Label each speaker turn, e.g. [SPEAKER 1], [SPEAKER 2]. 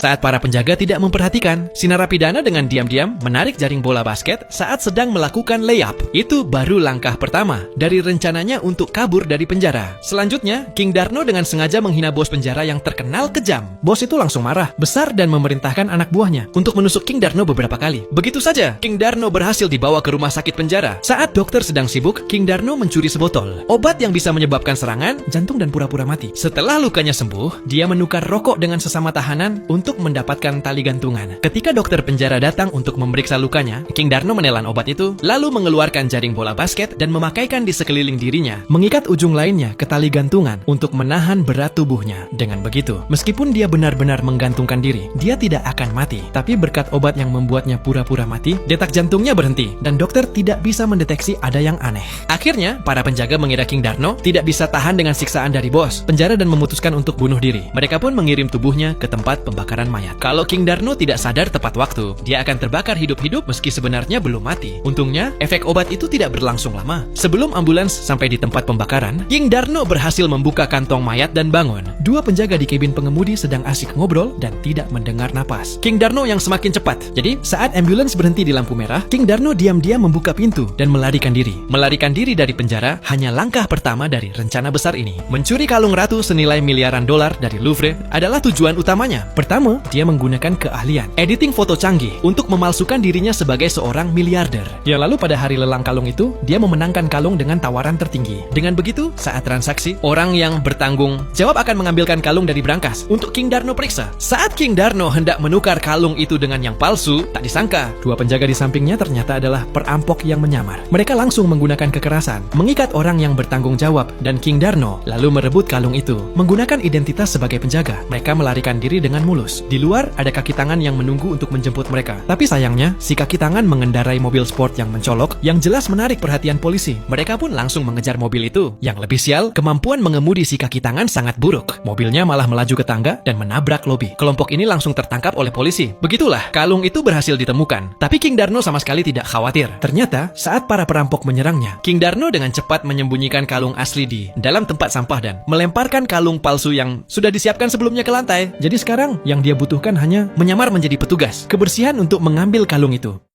[SPEAKER 1] Saat para penjaga tidak memperhatikan, si narapidana dengan diam-diam menarik jaring bola basket saat sedang melakukan layup. Itu baru langkah pertama dari rencananya untuk kabur dari penjara. Selanjutnya, King Darno dengan sengaja menghina bos penjara yang terkenal kejam. Bos itu langsung marah, besar dan memerintahkan anak buahnya untuk menusuk King Darno beberapa kali. Begitu saja, King Darno berhasil dibawa ke rumah sakit penjara. Saat dokter sedang sibuk, King Darno mencuri sebotol obat yang bisa menyebabkan serangan, jantung dan pura-pura mati. Setelah lukanya sembuh, dia menukar rokok dengan sesama tahanan untuk mendapatkan tali gantungan. Ketika dokter penjara datang untuk memeriksa lukanya, King Darno menelan obat itu, lalu mengeluarkan jaring bola basket dan memakaikan di sekeliling dirinya, mengikat ujung lainnya ke tali gantungan untuk menahan berat tubuhnya. Dengan begitu, meskipun dia benar-benar menggantungkan diri, dia tidak akan mati. Tapi berkat obat yang membuatnya pura-pura mati, detak jantungnya berhenti dan dokter tidak bisa mendeteksi ada yang aneh. Akhirnya, para penjaga mengira King Darno tidak bisa tahan dengan siksaan dari bos penjara dan memutuskan untuk bunuh diri. Mereka pun mengirim tubuhnya ke tempat pembakaran mayat. Kalau King Darno tidak sadar tepat waktu, dia akan terbakar hidup-hidup meski sebenarnya belum mati. Untungnya, efek obat itu tidak berlangsung lama. Sebelum ambulans sampai di tempat pembakaran, King Darno berhasil membuka kantong mayat dan bangun. Dua penjaga di kabin pengemudi sedang asik ngobrol dan tidak mendengar napas King Darno yang semakin cepat. Jadi, saat ambulans berhenti di lampu merah, King Darno diam-diam membuka pintu dan melarikan diri. Melarikan diri dari penjara hanya langkah pertama dari rencana besar ini. Mencuri kalung ratu senilai miliaran dolar dari Louvre adalah tujuan utamanya. Pertama, dia menggunakan keahlian editing foto canggih untuk memalsukan dirinya sebagai seorang miliarder. Yang lalu pada hari lelang kalung itu, dia memenangkan kalung dengan tawaran tertinggi. Dengan begitu, saat transaksi, orang yang bertanggung jawab akan mengambilkan kalung dari brankas untuk King Darno periksa. Saat King Darno hendak menukar kalung itu dengan yang palsu, tak disangka, dua penjaga di sampingnya ternyata adalah perampok yang menyamar. Mereka langsung menggunakan kekerasan, mengikat orang yang bertanggung jawab, dan King Darno lalu merebut kalung itu. Menggunakan identitas sebagai penjaga, mereka melarikan diri dengan mulus. Di luar, ada kaki tangan yang menunggu untuk menjemput mereka. Tapi sayangnya, si kaki tangan mengendarai mobil sport yang mencolok, yang jelas menarik perhatian polisi. Mereka pun langsung mengejar mobil itu. Yang lebih sial, kemampuan mengemudi si kaki tangan sangat buruk. Mobilnya malah melaju ke tangga dan menabrak lobi. Kelompok ini langsung tertangkap oleh polisi. Begitulah, kalung itu berhasil ditemukan. Tapi King Darno sama sekali tidak khawatir. Ternyata, saat para perampok menyerangnya, King Darno dengan cepat menyembunyikan kalung asli di dalam tempat sampah dan melemparkan kalung palsu yang sudah disiapkan sebelumnya ke lantai. Jadi sekarang, yang dia butuhkan hanya menyamar menjadi petugas kebersihan untuk mengambil kalung itu.